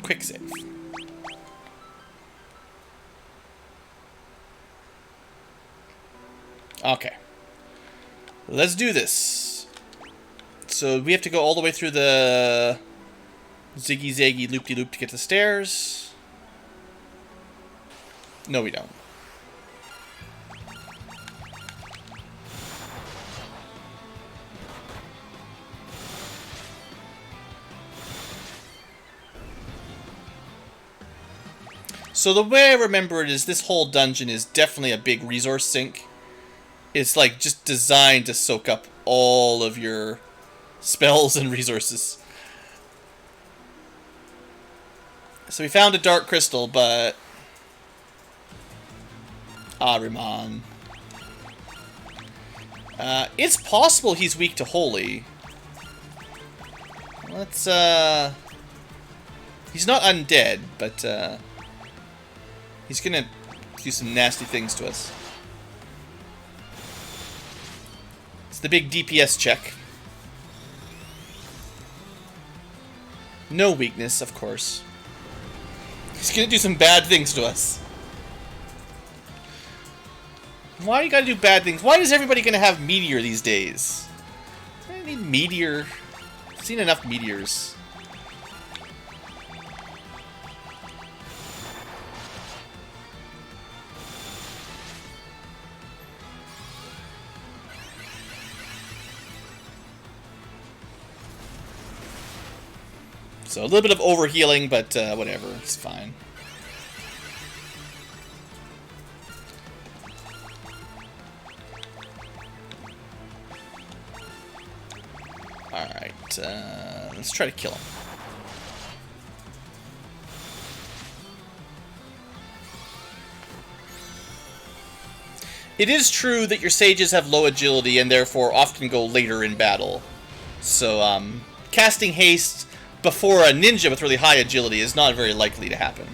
quick save. Okay. Let's do this. So we have to go all the way through the ziggy-zaggy loop-de-loop to get to the stairs. No, we don't. So the way I remember it is this whole dungeon is definitely a big resource sink. It's like just designed to soak up all of your spells and resources. So we found a dark crystal, but... Ahriman. It's possible he's weak to holy. Let's, He's not undead, but, he's gonna do some nasty things to us. It's the big DPS check. No weakness, of course. He's gonna do some bad things to us. Why you gotta do bad things? Why is everybody gonna have meteor these days? I need meteor. I've seen enough meteors. So a little bit of overhealing, but whatever, it's fine. Alright, let's try to kill him. It is true that your sages have low agility and therefore often go later in battle. So, casting haste before a ninja with really high agility is not very likely to happen.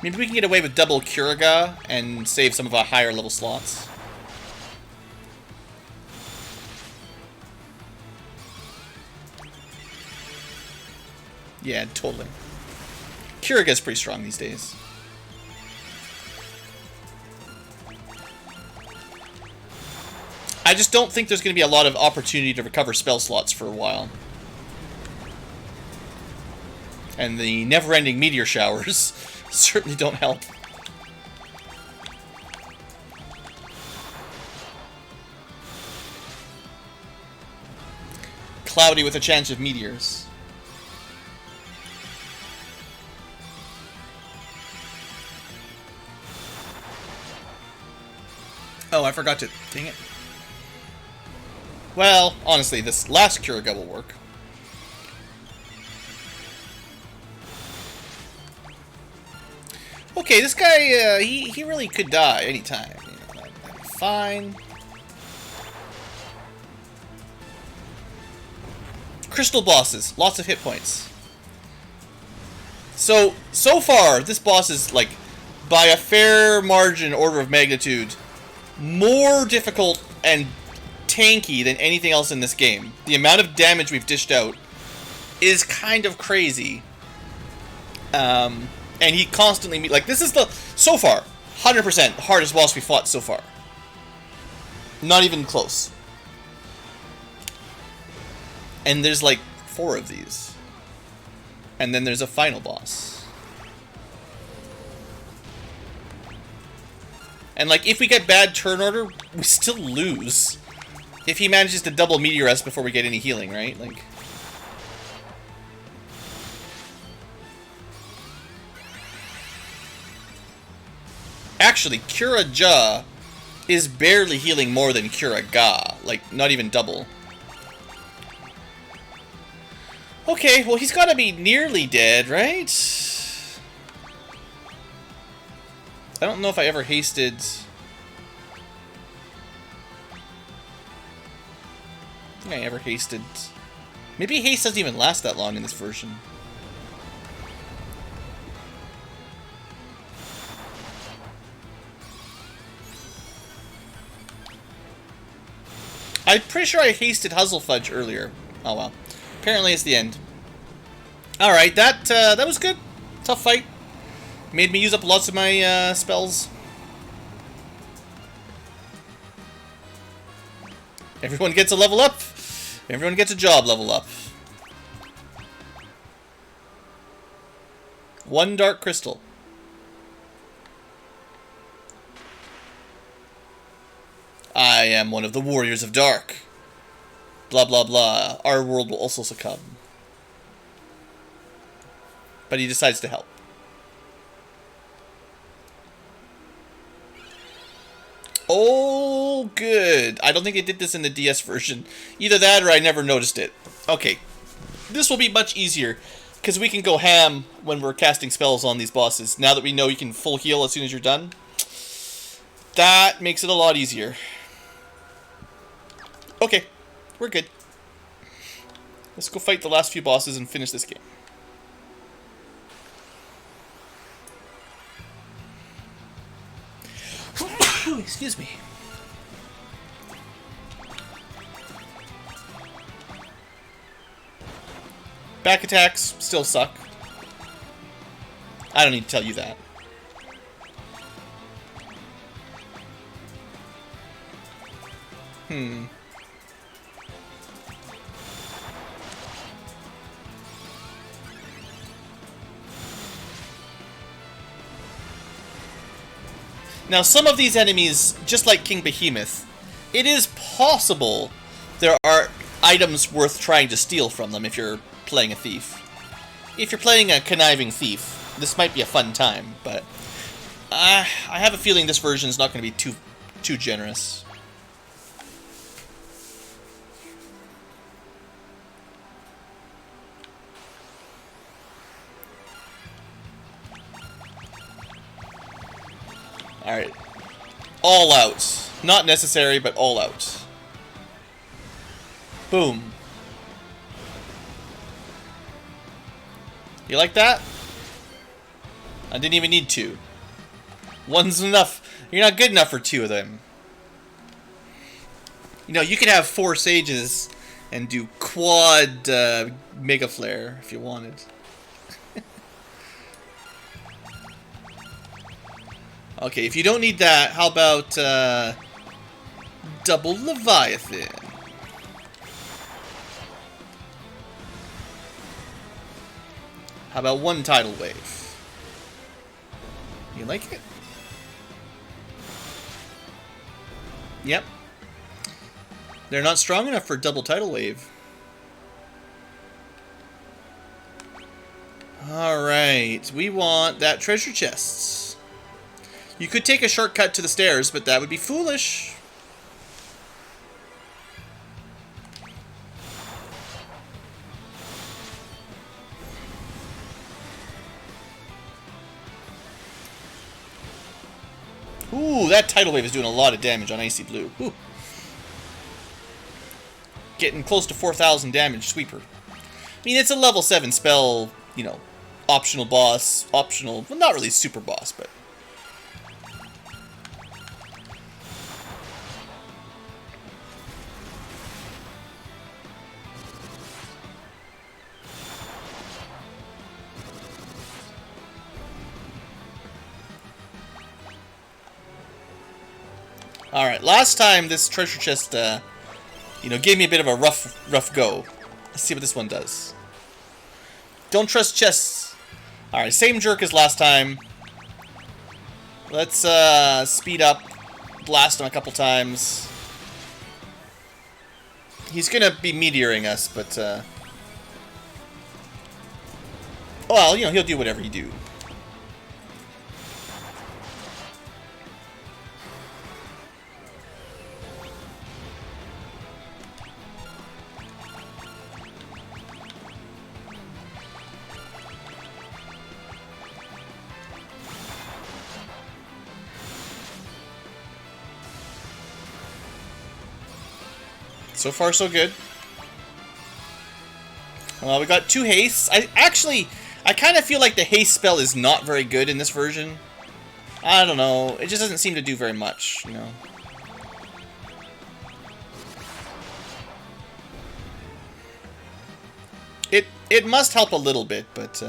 Maybe we can get away with double Curaga and save some of our higher level slots. Yeah, totally. Curaga's pretty strong these days. I just don't think there's going to be a lot of opportunity to recover spell slots for a while. And the never-ending meteor showers certainly don't help. Cloudy with a chance of meteors. Oh, I forgot to... Dang it. Well, honestly, this last Curaga will work. Okay, this guy, he really could die anytime. You know, that'd be fine. Crystal bosses, lots of hit points. So far, this boss is, like, by a fair margin, order of magnitude, more difficult and tanky than anything else in this game. The amount of damage we've dished out is kind of crazy. And he constantly like, this is the, so far, 100% hardest boss we fought so far. Not even close. And there's like 4 of these. And then there's a final boss. And like, if we get bad turn order, we still lose. If he manages to double meteor us before we get any healing, right? Like... Actually, Curaga is barely healing more than Curaga. Like, not even double. Okay, well, he's gotta be nearly dead, right? I don't know if I ever hasted... I think I ever hasted... Maybe haste doesn't even last that long in this version. I'm pretty sure I hasted Huzzlefudge earlier. Oh well. Apparently it's the end. Alright, that was good. Tough fight. Made me use up lots of my spells. Everyone gets a level up. Everyone gets a job level up. 1 dark crystal. I am one of the warriors of dark. Blah blah blah. Our world will also succumb. But he decides to help. Oh, good. I don't think they did this in the DS version. Either that or I never noticed it. Okay. This will be much easier, because we can go ham when we're casting spells on these bosses. Now that we know you can full heal as soon as you're done. That makes it a lot easier. Okay. We're good. Let's go fight the last few bosses and finish this game. Excuse me. Back attacks still suck. I don't need to tell you that. Now, some of these enemies, just like King Behemoth, it is possible there are items worth trying to steal from them if you're playing a thief. If you're playing a conniving thief, this might be a fun time, but I have a feeling this version is not going to be too generous. Alright. All out. Not necessary, but all out. Boom. You like that? I didn't even need 2. 1's enough. You're not good enough for 2 of them. You know, you could have 4 sages and do quad Mega Flare if you wanted. Okay, if you don't need that, how about double Leviathan? How about 1 tidal wave? You like it? Yep. They're not strong enough for double tidal wave. Alright, we want that treasure chests. You could take a shortcut to the stairs, but that would be foolish. Ooh, that tidal wave is doing a lot of damage on Icy Blue. Ooh. Getting close to 4,000 damage, Sweeper. I mean, it's a level 7 spell, you know, optional boss, optional, well, not really super boss, but... Alright, last time this treasure chest, you know, gave me a bit of a rough go. Let's see what this one does. Don't trust chests. Alright, same jerk as last time. Let's, speed up. Blast him a couple times. He's gonna be meteoring us, but, well, you know, he'll do whatever you do. So far, so good. Well, we got 2 hastes. I kind of feel like the haste spell is not very good in this version. I don't know. It just doesn't seem to do very much, you know. It must help a little bit, but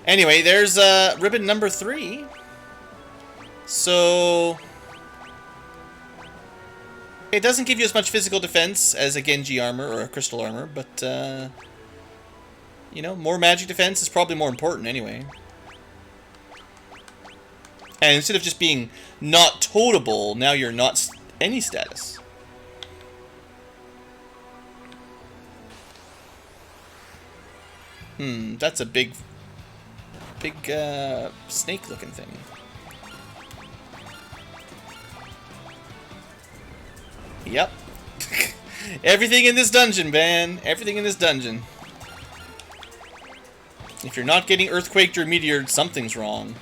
anyway, there's ribbon number 3. So it doesn't give you as much physical defense as a Genji armor or a crystal armor, but you know, more magic defense is probably more important anyway. And instead of just being not totable, now you're not any status. That's a big snake-looking thing. Yep. Everything in this dungeon, man. Everything in this dungeon. If you're not getting earthquaked or meteored, something's wrong.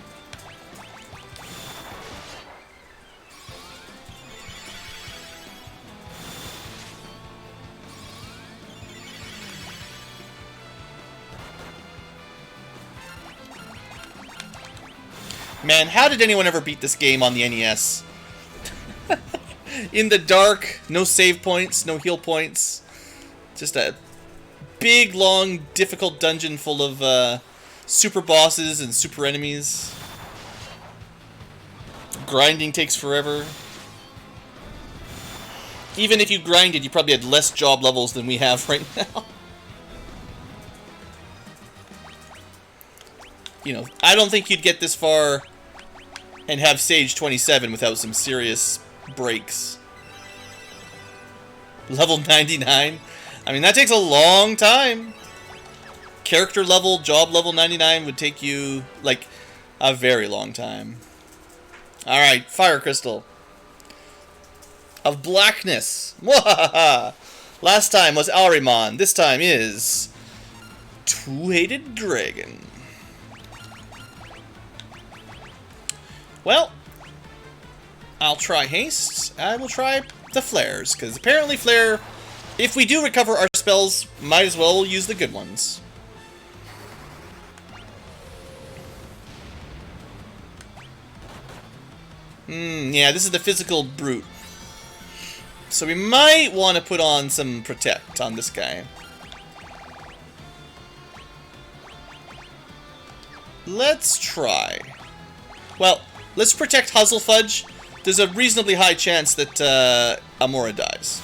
Man, how did anyone ever beat this game on the NES? In the dark, no save points, no heal points. Just a big, long, difficult dungeon full of super bosses and super enemies. Grinding takes forever. Even if you grinded, you probably had less job levels than we have right now. You know, I don't think you'd get this far and have Sage 27 without some serious breaks. Level 99? I mean, that takes a long time. Character level, job level 99 would take you, like, a very long time. Alright, Fire Crystal. Of Blackness. Mwahaha! Last time was Ahriman. This time is Two-Headed Dragon. Well, I'll try Haste. I will try the Flares, because apparently Flare, if we do recover our spells, might as well use the good ones. Yeah, this is the physical brute. So we might want to put on some Protect on this guy. Let's try. Well, let's protect Huzzlefudge. There's a reasonably high chance that Amora dies.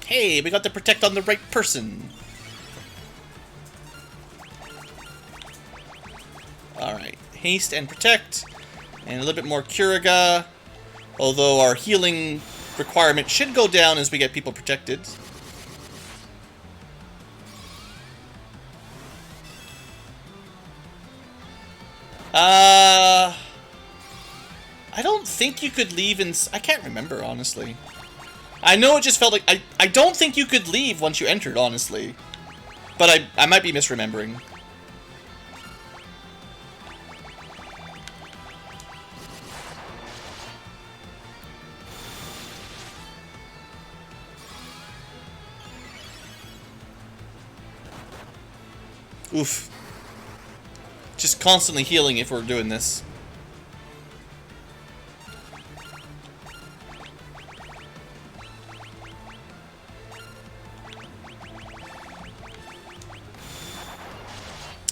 Hey, we got to protect on the right person. Alright, haste and protect. And a little bit more Curaga. Although our healing requirement should go down as we get people protected. I don't think you could leave in... I can't remember, honestly. I know it just felt like... I don't think you could leave once you entered, honestly. But I might be misremembering. Oof. Just constantly healing if we're doing this.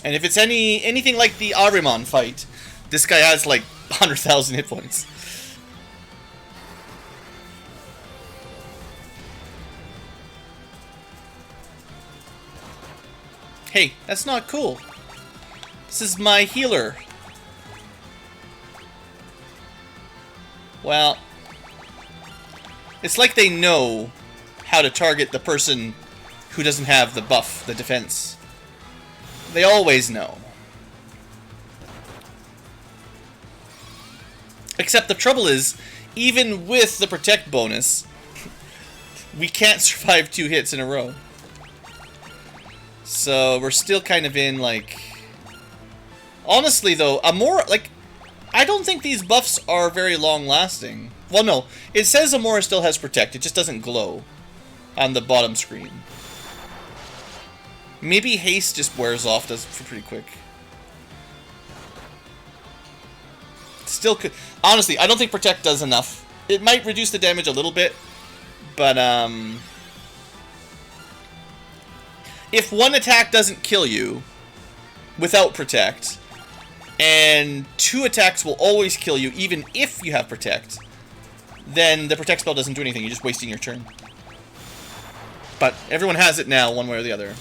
And if it's anything like the Ahriman fight, this guy has like 100,000 hit points. Hey, that's not cool. This is my healer. Well, it's like they know how to target the person who doesn't have the buff, the defense. They always know. Except the trouble is, even with the protect bonus, we can't survive 2 hits in a row. So we're still kind of in, like... Honestly, though, Amora, like... I don't think these buffs are very long-lasting. Well, no. It says Amora still has Protect. It just doesn't glow on the bottom screen. Maybe Haste just wears off pretty quick. Still could... Honestly, I don't think Protect does enough. It might reduce the damage a little bit, but, if one attack doesn't kill you without Protect, and 2 attacks will always kill you even if you have Protect, then the Protect spell doesn't do anything. You're just wasting your turn. But everyone has it now, one way or the other.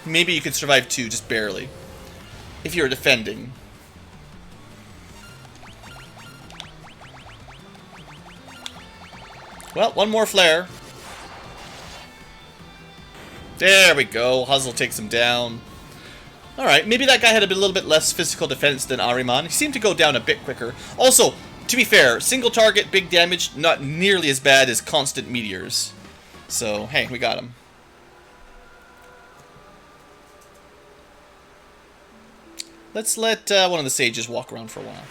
Maybe you could survive 2, just barely. If you're defending. Well, one more flare. There we go. Huzzle takes him down. Alright, maybe that guy had a little bit less physical defense than Ahriman. He seemed to go down a bit quicker. Also, to be fair, single target, big damage, not nearly as bad as constant meteors. So, hey, we got him. Let's let one of the sages walk around for a while.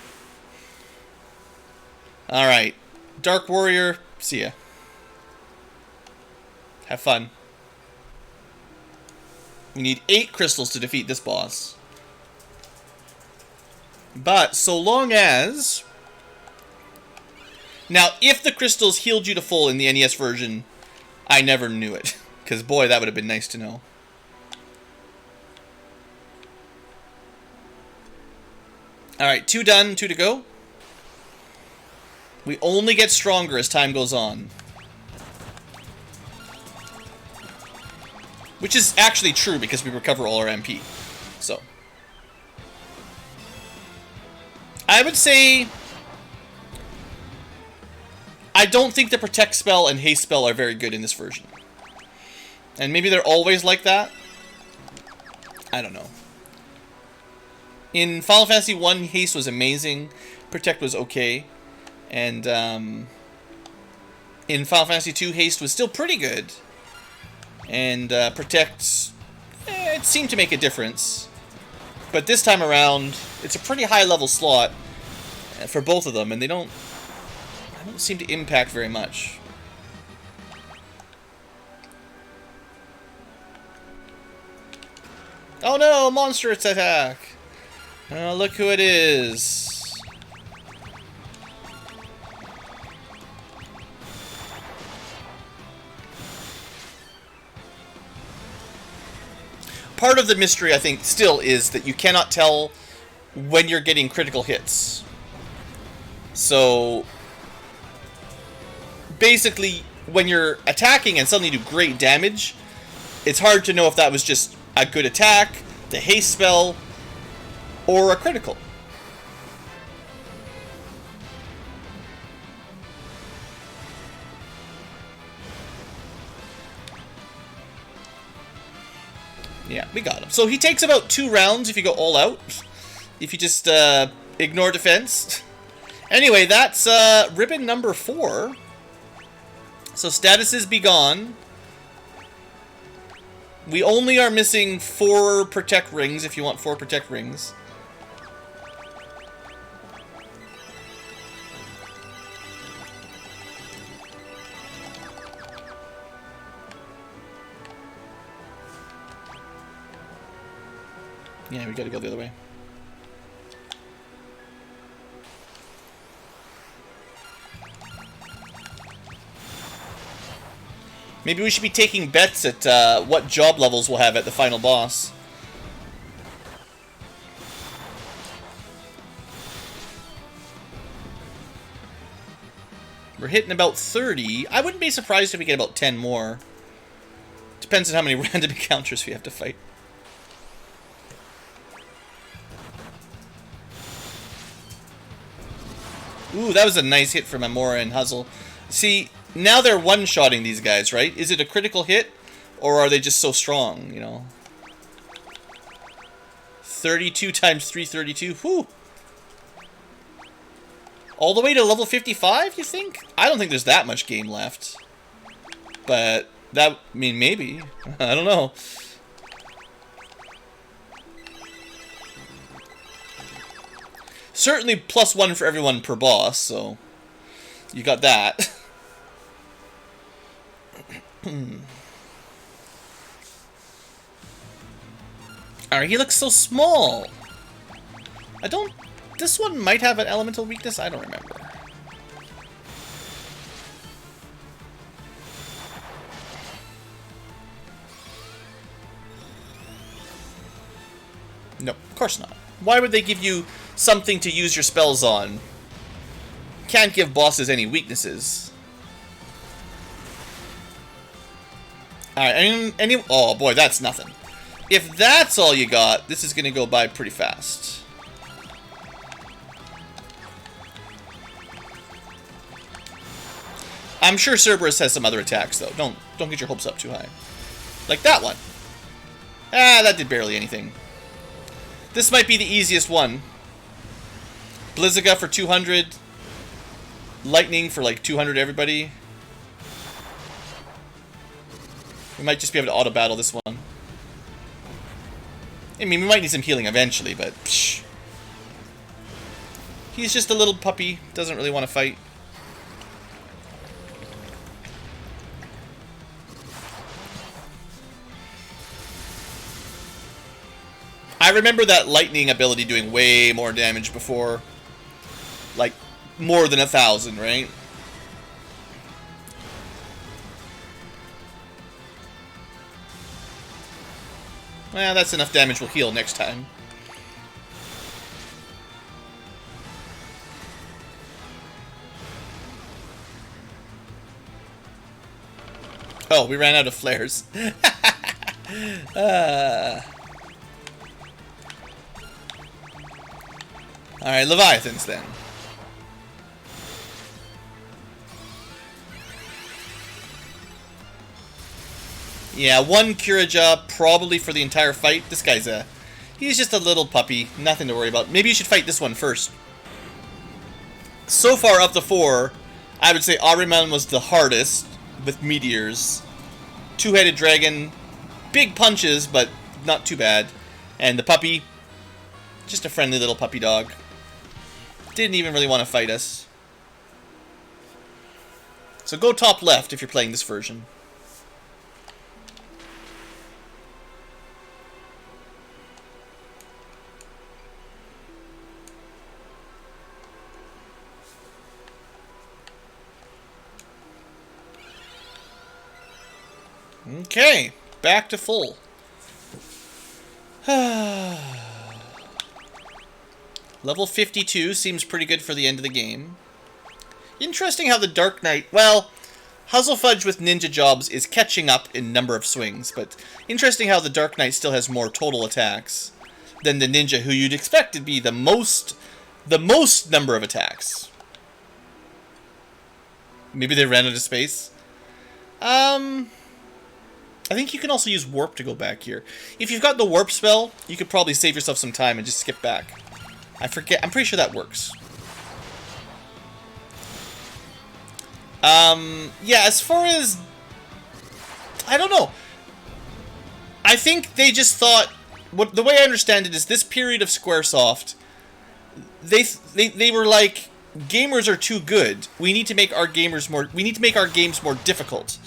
Alright. Dark Warrior, see ya. Have fun. We need 8 crystals to defeat this boss. But, so long as... Now, if the crystals healed you to full in the NES version, I never knew it. Because, boy, that would have been nice to know. Alright, 2 done, 2 to go. We only get stronger as time goes on. Which is actually true because we recover all our MP. So. I would say... I don't think the Protect spell and Haste spell are very good in this version. And maybe they're always like that. I don't know. In Final Fantasy 1, Haste was amazing. Protect was okay. And in Final Fantasy 2, Haste was still pretty good. And Protect, it seemed to make a difference. But this time around, it's a pretty high level slot for both of them, and they don't seem to impact very much. Oh no, monster attack! Oh, look who it is. Part of the mystery, I think, still is that you cannot tell when you're getting critical hits. So, basically, when you're attacking and suddenly do great damage, it's hard to know if that was just a good attack, the haste spell, or a critical. Yeah, we got him. So he takes about 2 rounds if you go all out. If you just ignore defense. Anyway, that's ribbon number 4. So statuses be gone. We only are missing 4 protect rings if you want 4 protect rings. Yeah, we gotta go the other way. Maybe we should be taking bets at what job levels we'll have at the final boss. We're hitting about 30. I wouldn't be surprised if we get about 10 more. Depends on how many random encounters we have to fight. Ooh, that was a nice hit from Amora and Huzzle. See, now they're one-shotting these guys, right? Is it a critical hit? Or are they just so strong, you know? 32 times 332. Whew! All the way to level 55, you think? I don't think there's that much game left. But, that, I mean, maybe. I don't know. Certainly +1 for everyone per boss, so you got that. Alright, he looks so small. I don't... This one might have an elemental weakness? I don't remember. No, of course not. Why would they give you something to use your spells on? Can't give bosses any weaknesses. Alright, oh boy, that's nothing. If that's all you got, this is going to go by pretty fast. I'm sure Cerberus has some other attacks, though. Don't get your hopes up too high. Like that one. Ah, that did barely anything. This might be the easiest one. Blizzaga for 200. Lightning for like 200 everybody. We might just be able to auto-battle this one. I mean, we might need some healing eventually, but... Psh. He's just a little puppy. Doesn't really want to fight. I remember that lightning ability doing way more damage before. Like, more than 1,000, right? Well, that's enough damage. We'll heal next time. Oh, we ran out of flares. Alright, Leviathans then. Yeah, one Kiraja probably for the entire fight. This guy's he's just a little puppy. Nothing to worry about. Maybe you should fight this one first. So far, of the 4, I would say Ahriman was the hardest with meteors. Two-headed dragon. Big punches, but not too bad. And the puppy, just a friendly little puppy dog. Didn't even really want to fight us. So go top left if you're playing this version. Okay, back to full. Level 52 seems pretty good for the end of the game. Interesting how the Dark Knight... Well, Huzzlefudge with ninja jobs is catching up in number of swings, but interesting how the Dark Knight still has more total attacks than the ninja, who you'd expect to be the most number of attacks. Maybe they ran out of space? I think you can also use warp to go back here. If you've got the warp spell, you could probably save yourself some time and just skip back. I forget. I'm pretty sure that works. Yeah, as far as... I don't know. I think they just thought... the way I understand it is this period of Squaresoft, they were like, gamers are too good. We need to make our games more difficult.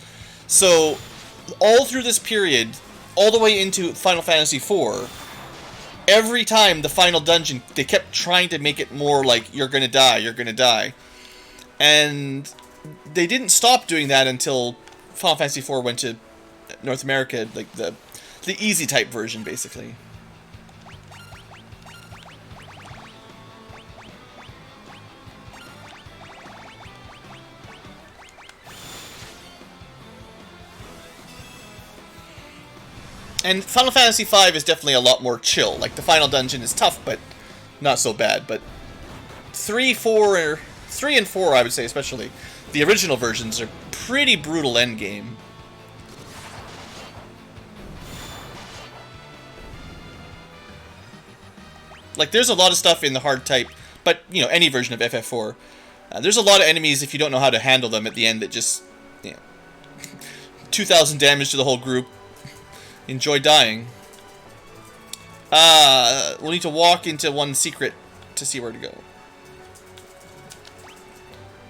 So... all through this period, all the way into Final Fantasy IV, every time the final dungeon, they kept trying to make it more like, you're gonna die, you're gonna die. And they didn't stop doing that until Final Fantasy IV went to North America, like the easy type version, basically. And Final Fantasy V is definitely a lot more chill. Like, the final dungeon is tough, but not so bad. But 3 and 4, I would say, especially, the original versions are pretty brutal endgame. Like, there's a lot of stuff in the hard type, but, you know, any version of FF4. There's a lot of enemies, if you don't know how to handle them at the end, that just, you know, 2,000 damage to the whole group. Enjoy dying. We'll need to walk into one secret to see where to go.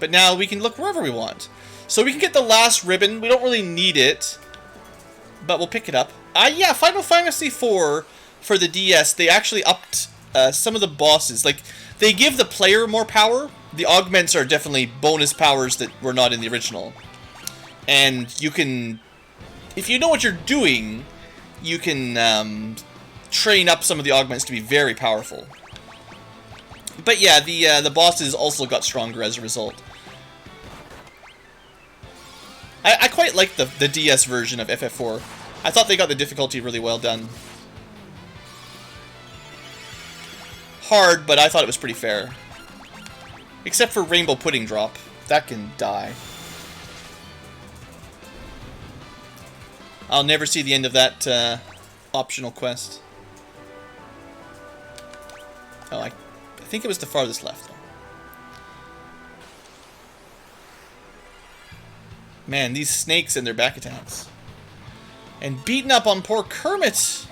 But now we can look wherever we want. So we can get the last ribbon. We don't really need it, but we'll pick it up. Yeah, Final Fantasy IV for the DS, they actually upped some of the bosses. Like, they give the player more power. The augments are definitely bonus powers that were not in the original. And you can, if you know what you're doing, you can train up some of the augments to be very powerful. But yeah, the bosses also got stronger as a result. I quite like the DS version of FF4. I thought they got the difficulty really well done. Hard, but I thought it was pretty fair. Except for Rainbow Pudding Drop. That can die. I'll never see the end of that optional quest. Oh, I think it was the farthest left, though. Man, these snakes and their back attacks. And beating up on poor Kermit!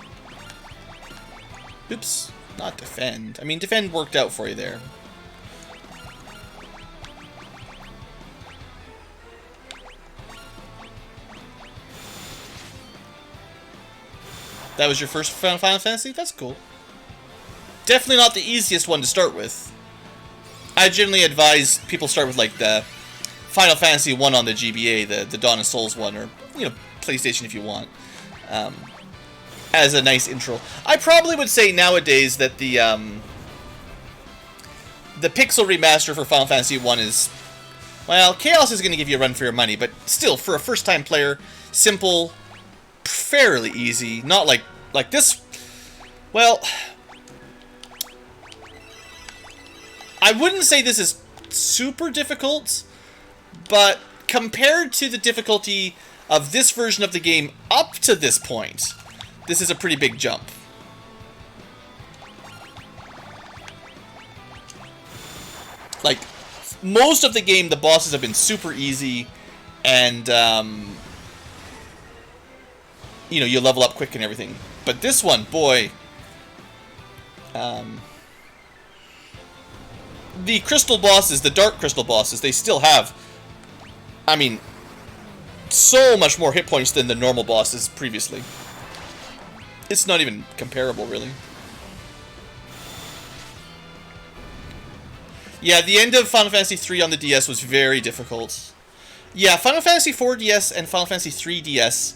Oops, not defend. I mean, defend worked out for you there. That was your first Final Fantasy? That's cool. Definitely not the easiest one to start with. I generally advise people start with, like, the Final Fantasy 1 on the GBA, the Dawn of Souls one, or, you know, PlayStation if you want, as a nice intro. I probably would say nowadays that the Pixel Remaster for Final Fantasy 1 is, well, Chaos is going to give you a run for your money, but still, for a first-time player, simple, fairly easy, not like this. Well, I wouldn't say this is super difficult, but compared to the difficulty of this version of the game up to this point, this is a pretty big jump. Like, most of the game, the bosses have been super easy, and you know, you level up quick and everything. But this one, boy, the crystal bosses, the dark crystal bosses, they still have, I mean, so much more hit points than the normal bosses previously. It's not even comparable, really. Yeah, the end of Final Fantasy 3 on the DS was very difficult. Yeah, Final Fantasy 4 DS and Final Fantasy 3 DS,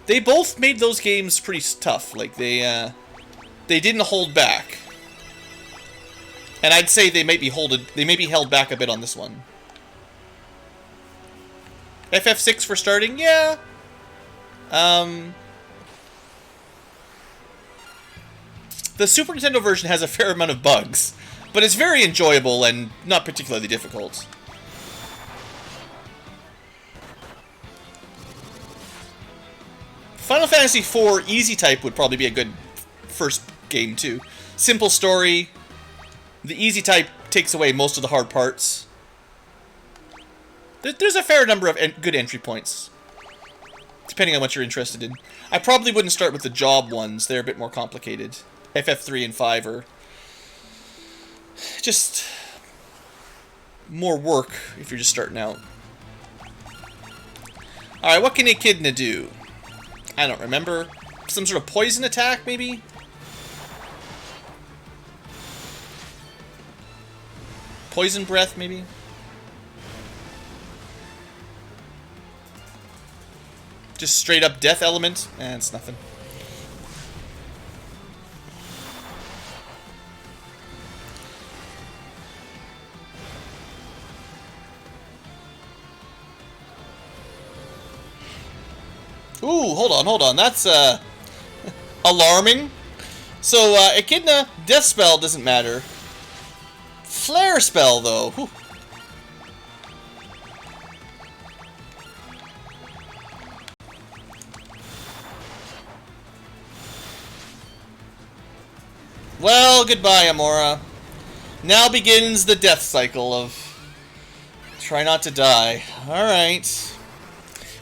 they both made those games pretty tough. Like, they didn't hold back. And I'd say they may be held back a bit on this one. FF6 for starting, yeah. The Super Nintendo version has a fair amount of bugs, but it's very enjoyable and not particularly difficult. Final Fantasy IV Easy Type would probably be a good first game too. Simple story. The Easy Type takes away most of the hard parts. There's a fair number of good entry points, depending on what you're interested in. I probably wouldn't start with the job ones. They're a bit more complicated. FF3 and 5 are just more work if you're just starting out. Alright, what can Echidna do? I don't remember. Some sort of poison attack, maybe? Poison breath, maybe? Just straight up death element? Eh, it's nothing. Ooh, hold on. That's, alarming. So, Echidna, Death Spell doesn't matter. Flare Spell, though. Whew. Well, goodbye, Amora. Now begins the death cycle of try not to die. Alright.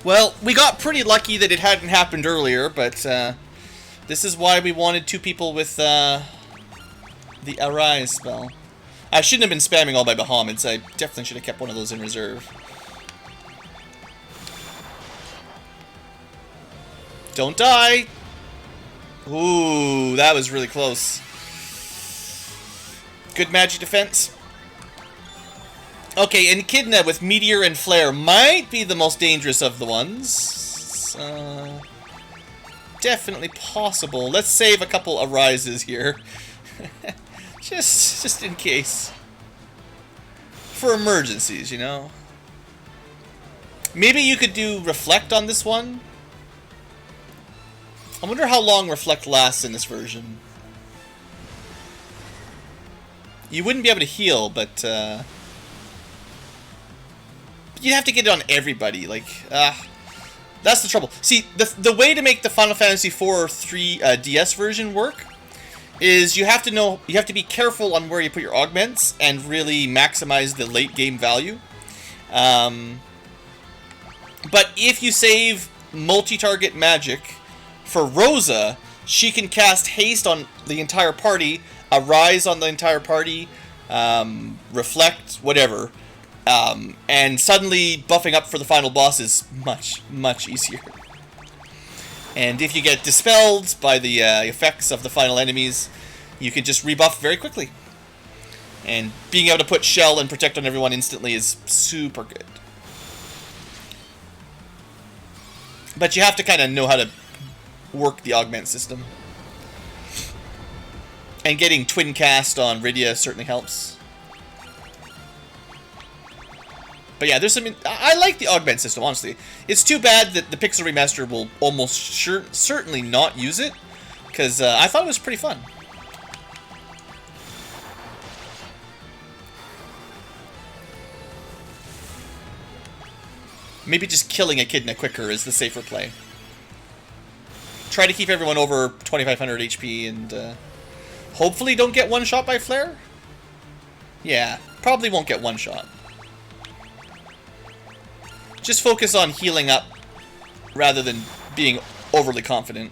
Well, we got pretty lucky that it hadn't happened earlier, but this is why we wanted two people with the Arise spell. I shouldn't have been spamming all my Bahamut's. I definitely should have kept one of those in reserve. Don't die! Ooh, that was really close. Good magic defense. Okay, and Echidna with Meteor and Flare might be the most dangerous of the ones. Definitely possible. Let's save a couple arises here. just in case. For emergencies, you know? Maybe you could do Reflect on this one? I wonder how long Reflect lasts in this version. You wouldn't be able to heal, but you'd have to get it on everybody. Like, that's the trouble. See, the way to make the Final Fantasy IV 3 DS version work is you have to be careful on where you put your augments and really maximize the late game value. But if you save multi-target magic for Rosa, she can cast haste on the entire party, Arise on the entire party, Reflect, whatever. And suddenly buffing up for the final boss is much, much easier. And if you get dispelled by the effects of the final enemies, you can just rebuff very quickly. And being able to put Shell and Protect on everyone instantly is super good. But you have to kind of know how to work the augment system. And getting Twin Cast on Rydia certainly helps. But yeah, there's some... I like the augment system, honestly. It's too bad that the Pixel Remaster will almost certainly not use it, because I thought it was pretty fun. Maybe just killing Echidna quicker is the safer play. Try to keep everyone over 2500 HP and hopefully don't get one shot by Flare? Yeah, probably won't get one shot. Just focus on healing up rather than being overly confident.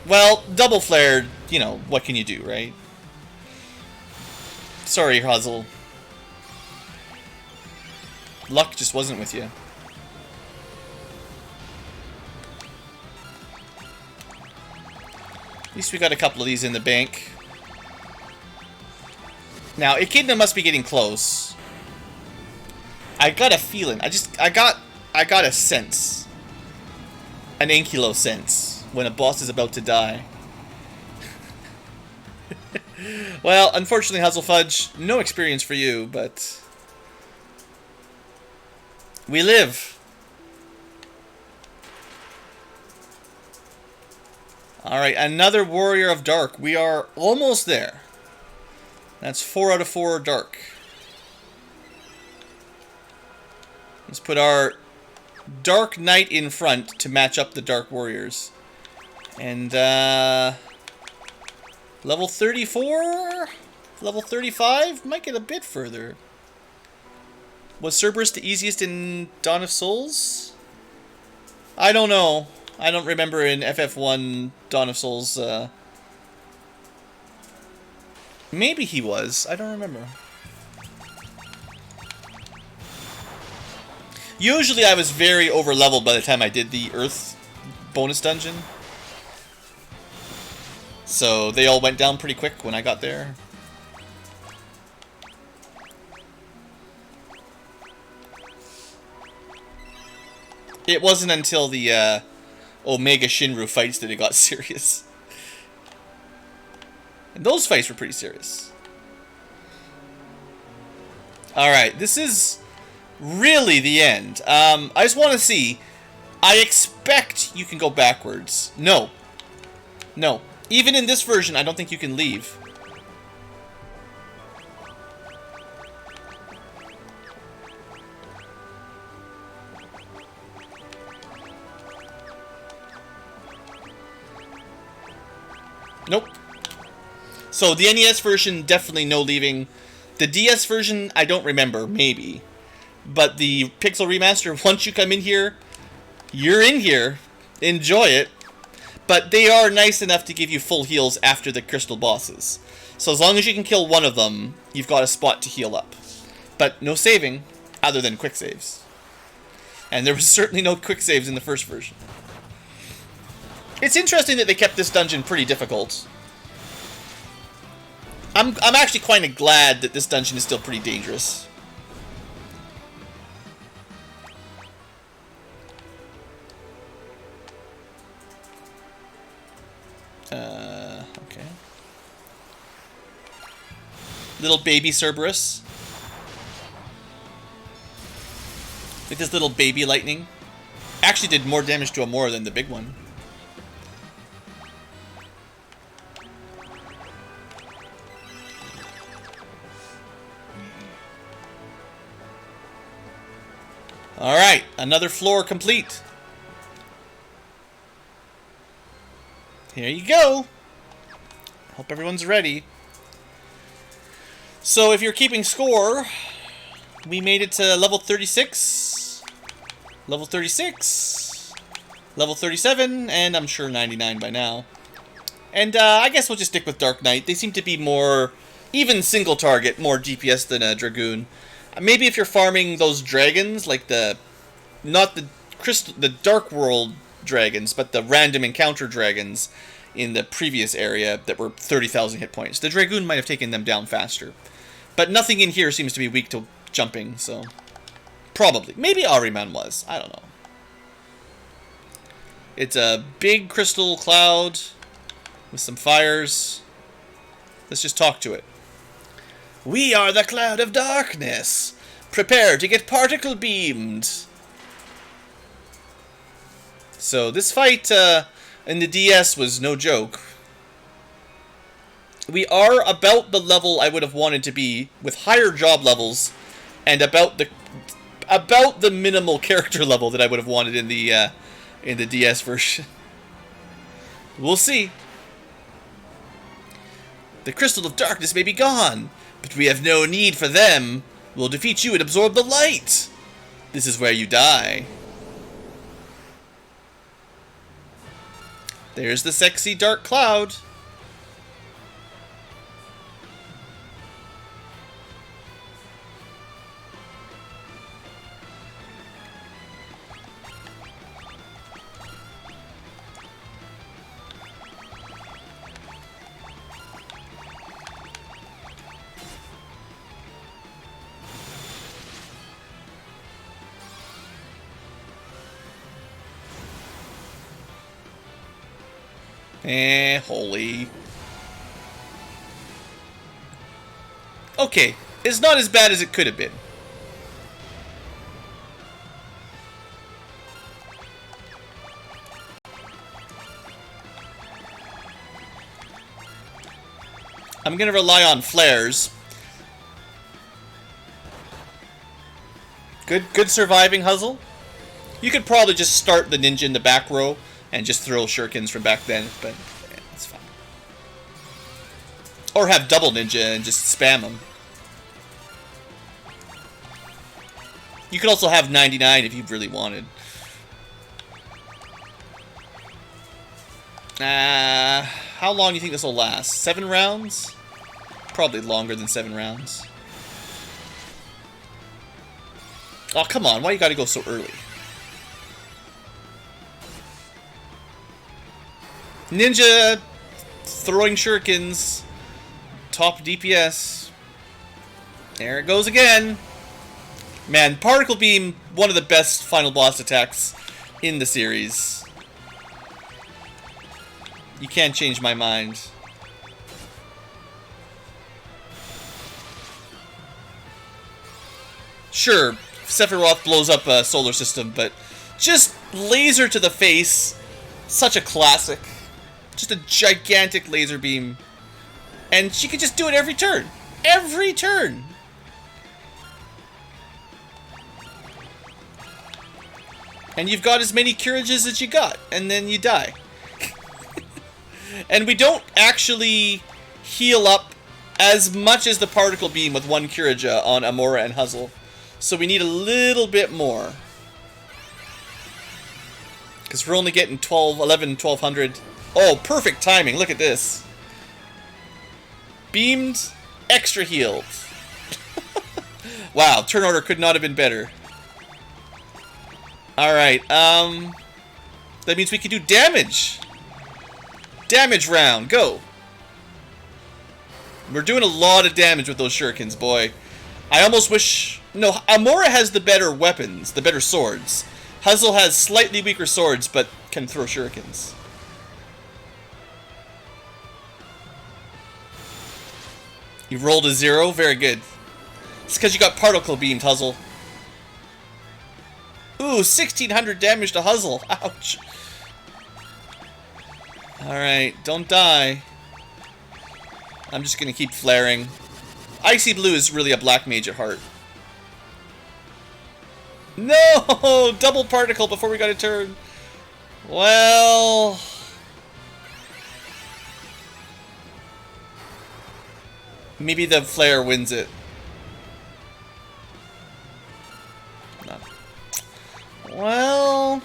Well, double Flare, you know, what can you do, right? Sorry, Hazel. Luck just wasn't with you. At least we got a couple of these in the bank. Now, Echidna must be getting close. I got a feeling. I got a sense. An Ankylo sense when a boss is about to die. Well, unfortunately, Huzzlefudge, no experience for you, but we live. Alright, another Warrior of Dark. We are almost there. That's 4 out of 4 Dark. Let's put our Dark Knight in front to match up the Dark Warriors. And, level 34? Level 35? Might get a bit further. Was Cerberus the easiest in Dawn of Souls? I don't know. I don't remember in FF1 Dawn of Souls. Maybe he was. I don't remember. Usually I was very over-leveled by the time I did the Earth bonus dungeon. So they all went down pretty quick when I got there. It wasn't until the Omega Shinru fights that it got serious. And those fights were pretty serious. Alright, this is really the end. I just want to see. I expect you can go backwards. No. No. Even in this version, I don't think you can leave. Nope. So the NES version, definitely no leaving. The DS version, I don't remember, maybe. But the Pixel Remaster, once you come in here, you're in here. Enjoy it. But they are nice enough to give you full heals after the crystal bosses. So as long as you can kill one of them, you've got a spot to heal up. But no saving, other than quick saves. And there was certainly no quick saves in the first version. It's interesting that they kept this dungeon pretty difficult. I'm actually quite glad that this dungeon is still pretty dangerous. Okay. Little baby Cerberus. With this little baby lightning. Actually did more damage to Amora than the big one. Alright, another floor complete. Here you go. Hope everyone's ready. So if you're keeping score, we made it to level 36, level 36, level 37, and I'm sure 99 by now. And I guess we'll just stick with Dark Knight. They seem to be more, even single target, more DPS than a Dragoon. Maybe if you're farming those dragons, like not the Dark World dragons, but the random encounter dragons in the previous area that were 30,000 hit points. The Dragoon might have taken them down faster. But nothing in here seems to be weak to jumping, so probably. Maybe Ahriman was. I don't know. It's a big crystal cloud with some fires. Let's just talk to it. We are the cloud of darkness. Prepare to get particle beamed. So this fight in the DS was no joke. We are about the level I would have wanted to be, with higher job levels, and about the minimal character level that I would have wanted in the DS version. We'll see. The crystal of darkness may be gone, but we have no need for them. We'll defeat you and absorb the light. This is where you die. There's the sexy dark cloud. Holy. Okay, it's not as bad as it could have been. I'm gonna rely on flares. Good surviving, Huzzle. You could probably just start the ninja in the back row and just throw shurikens from back then, but yeah, it's fine. Or have double ninja and just spam them. You could also have 99 if you really wanted. How long do you think this will last? 7 rounds? Probably longer than 7 rounds. Oh, come on. Why you gotta go so early? Ninja throwing shurikens. Top DPS. There it goes again. Man, Particle Beam, one of the best final boss attacks in the series. You can't change my mind. Sure, Sephiroth blows up a solar system, but just laser to the face. Such a classic. Just a gigantic laser beam. And she could just do it every turn. Every turn! And you've got as many courages as you got, and then you die. And we don't actually heal up as much as the particle beam with one Kiraja on Amora and Huzzle. So we need a little bit more. Because we're only getting 1200. Oh, perfect timing. Look at this. Beamed, extra healed. Wow, turn order could not have been better. Alright, that means we can do damage. Damage round, go! We're doing a lot of damage with those shurikens, boy. I almost wish... No, Amora has the better weapons, the better swords. Huzzle has slightly weaker swords, but can throw shurikens. You rolled a 0? Very good. It's because you got particle beamed, Huzzle. Ooh, 1600 damage to Huzzle. Ouch. Alright, don't die. I'm just gonna keep flaring. Icy Blue is really a black mage at heart. No! Double particle before we got a turn. Well... maybe the flare wins it. No. Well...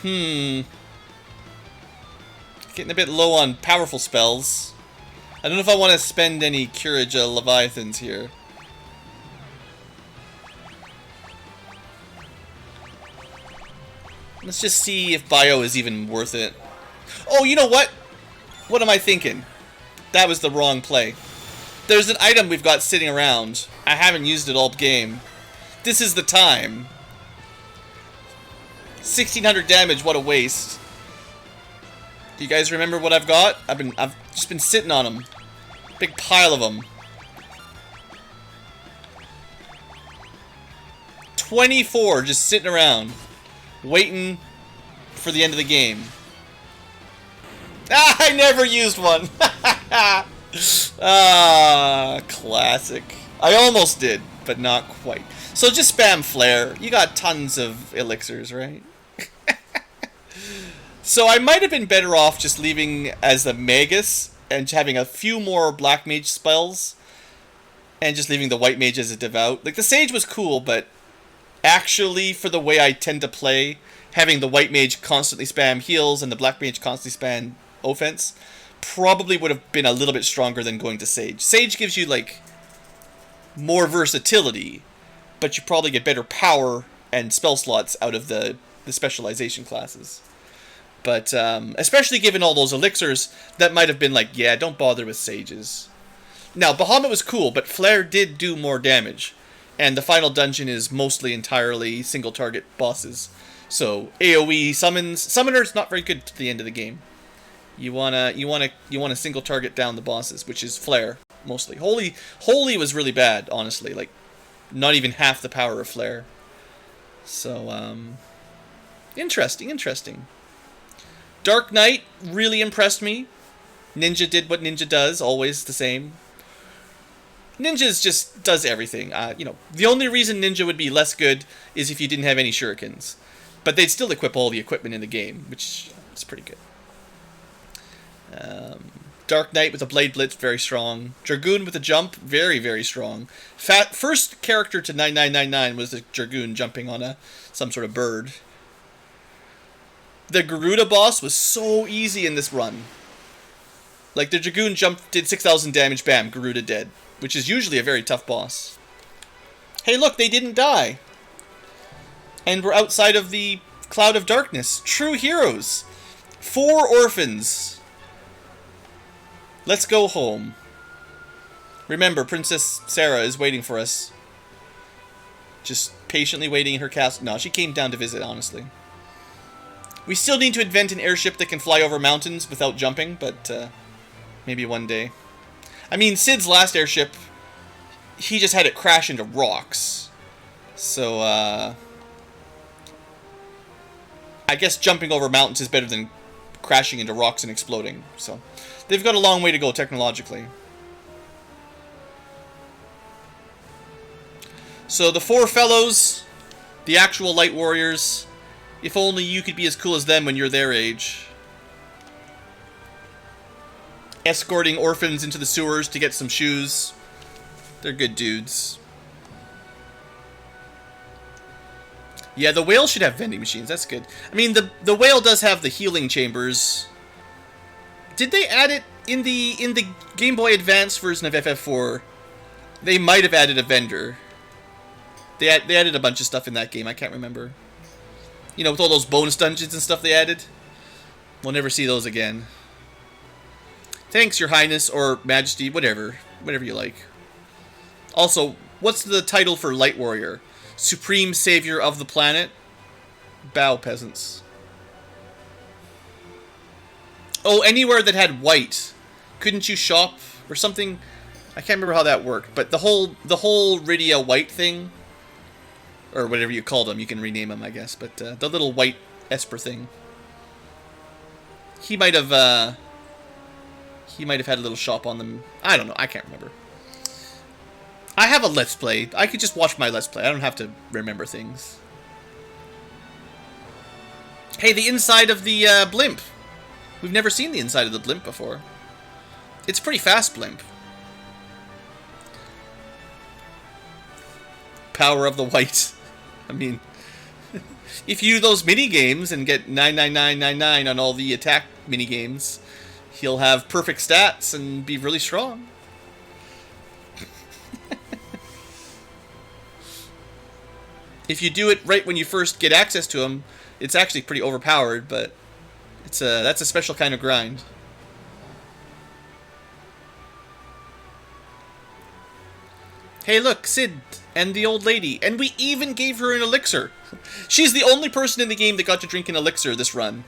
Getting a bit low on powerful spells. I don't know if I want to spend any Courage Leviathans here. Let's just see if Bio is even worth it. Oh, you know what? What am I thinking? That was the wrong play. There's an item we've got sitting around. I haven't used it all game. This is the time. 1600 damage, what a waste. Do you guys remember what I've got? I've just been sitting on them. Big pile of them. 24 just sitting around, waiting for the end of the game. Ah, I never used one. Ah, classic. I almost did, but not quite. So just spam flare. You got tons of elixirs, right? So I might have been better off just leaving as a Magus and having a few more Black Mage spells and just leaving the White Mage as a Devout. Like, the Sage was cool, but actually, for the way I tend to play, having the White Mage constantly spam heals and the Black Mage constantly spam offense probably would have been a little bit stronger than going to Sage. Sage gives you, like, more versatility, but you probably get better power and spell slots out of the specialization classes. But, especially given all those elixirs, that might have been like, yeah, don't bother with Sages. Now, Bahamut was cool, but Flare did do more damage. And the final dungeon is mostly entirely single-target bosses. So, AoE summons... Summoner's not very good at the end of the game. You wanna single-target down the bosses, which is Flare, mostly. Holy was really bad, honestly. Like, not even half the power of Flare. So, interesting. Dark Knight really impressed me. Ninja did what Ninja does, always the same. Ninja's just does everything. You know, the only reason Ninja would be less good is if you didn't have any shurikens. But they'd still equip all the equipment in the game, which is pretty good. Dark Knight with a Blade Blitz, very strong. Dragoon with a jump, very, very strong. First character to 9999 was the Dragoon jumping on some sort of bird. The Garuda boss was so easy in this run. Like, the Dragoon did 6,000 damage, bam, Garuda dead. Which is usually a very tough boss. Hey, look, they didn't die. And we're outside of the Cloud of Darkness. True heroes. 4 orphans. Let's go home. Remember, Princess Sarah is waiting for us. Just patiently waiting in her castle. No, she came down to visit, honestly. We still need to invent an airship that can fly over mountains without jumping, but maybe one day. I mean, Sid's last airship, he just had it crash into rocks. So, I guess jumping over mountains is better than crashing into rocks and exploding. So, they've got a long way to go technologically. So, the 4 fellows, the actual light warriors... If only you could be as cool as them when you're their age. Escorting orphans into the sewers to get some shoes. They're good dudes. Yeah, the whale should have vending machines. That's good. I mean, the whale does have the healing chambers. Did they add it in the Game Boy Advance version of FF4? They might have added a vendor. They added a bunch of stuff in that game. I can't remember. You know, with all those bonus dungeons and stuff they added. We'll never see those again. Thanks, Your Highness, or Majesty, whatever. Whatever you like. Also, what's the title for Light Warrior? Supreme Savior of the Planet? Bow, peasants. Oh, anywhere that had white. Couldn't you shop or something? I can't remember how that worked, but the whole Rydia white thing, or whatever you call them, you can rename them, I guess, but the little white Esper thing. He might have had a little shop on them. I don't know, I can't remember. I have a Let's Play. I could just watch my Let's Play. I don't have to remember things. Hey, the inside of the blimp. We've never seen the inside of the blimp before. It's a pretty fast blimp. Power of the white. I mean, if you do those mini games and get 99999 on all the attack mini games, he'll have perfect stats and be really strong. If you do it right when you first get access to him, it's actually pretty overpowered, but that's a special kind of grind. Hey look, Sid and the old lady, and we even gave her an elixir. She's the only person in the game that got to drink an elixir this run.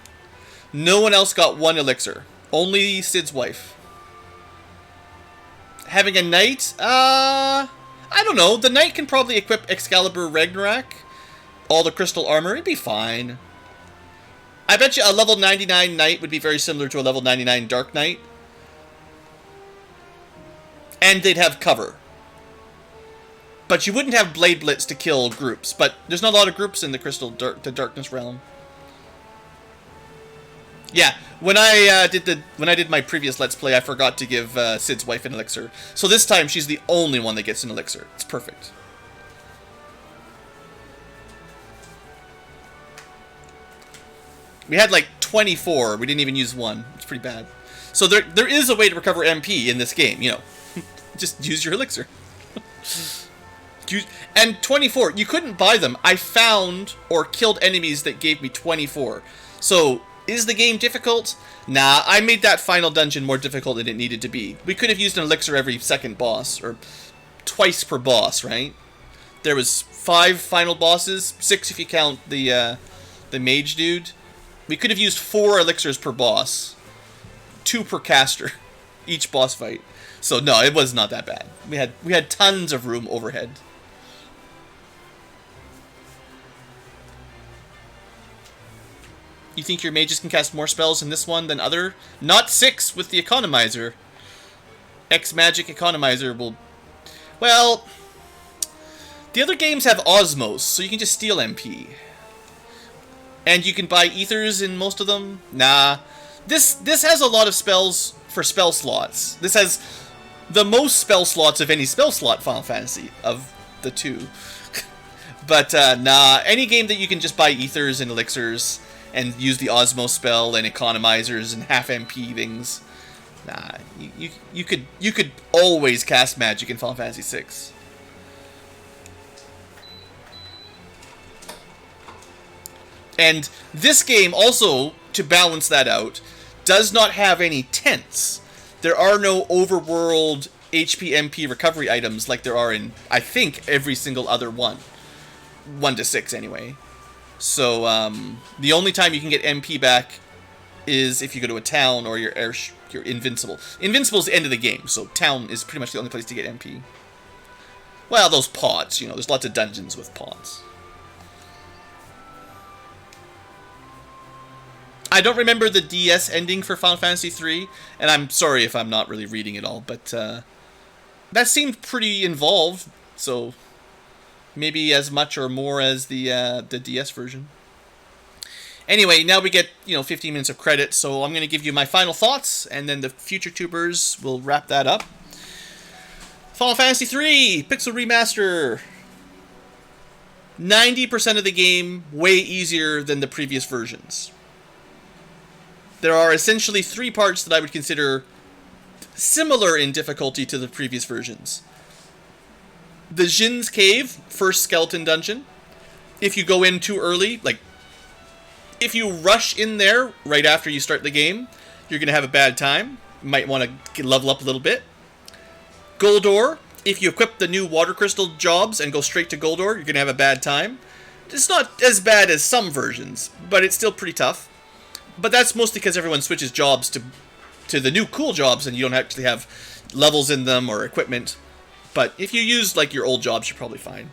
No one else got one elixir. Only Sid's wife. Having a knight? I don't know. The knight can probably equip Excalibur Ragnarok. All the crystal armor. It'd be fine. I bet you a level 99 knight would be very similar to a level 99 dark knight. And they'd have cover. But you wouldn't have Blade Blitz to kill groups. But there's not a lot of groups in the the Darkness realm. Yeah, when I did my previous Let's Play, I forgot to give Sid's wife an elixir. So this time, she's the only one that gets an elixir. It's perfect. We had like 24. We didn't even use one. It's pretty bad. So there is a way to recover MP in this game, you know. Just use your elixir. And 24, you couldn't buy them. I found or killed enemies that gave me 24. So, is the game difficult? Nah, I made that final dungeon more difficult than it needed to be. We could have used an elixir every second boss, or twice per boss, right? There was 5 final bosses, 6 if you count the mage dude. We could have used 4 elixirs per boss. 2 per caster, each boss fight. So no, it was not that bad. We had tons of room overhead. You think your mages can cast more spells in this one than other? Not 6 with the economizer. X-Magic economizer will... Well... The other games have Osmos, so you can just steal MP. And you can buy ethers in most of them. Nah. This has a lot of spells for spell slots. This has the most spell slots of any spell slot Final Fantasy of the 2. But nah, any game that you can just buy ethers and elixirs and use the Osmo spell and economizers and half MP things. Nah, you could always cast magic in Final Fantasy 6. And this game also, to balance that out, does not have any tents. There are no overworld HP MP recovery items like there are in, I think, every single other one. 1 to 6 anyway. So, the only time you can get MP back is if you go to a town or you're invincible. Invincible's the end of the game, so town is pretty much the only place to get MP. Well, those pods, you know, there's lots of dungeons with pods. I don't remember the DS ending for Final Fantasy 3, and I'm sorry if I'm not really reading it all, but that seemed pretty involved, so maybe as much or more as the DS version. Anyway, now we get, 15 minutes of credit, so I'm going to give you my final thoughts, and then the future tubers will wrap that up. Final Fantasy 3 Pixel Remaster. 90% of the game way easier than the previous versions. There are essentially 3 parts that I would consider similar in difficulty to the previous versions. The Jin's Cave, first skeleton dungeon. If you go in too early, like if you rush in there right after you start the game, you're going to have a bad time. You might want to level up a little bit. Goldor, if you equip the new water crystal jobs and go straight to Goldor, you're going to have a bad time. It's not as bad as some versions, but it's still pretty tough. But that's mostly because everyone switches jobs to the new cool jobs, and you don't actually have levels in them or equipment. But if you use like your old jobs, you're probably fine.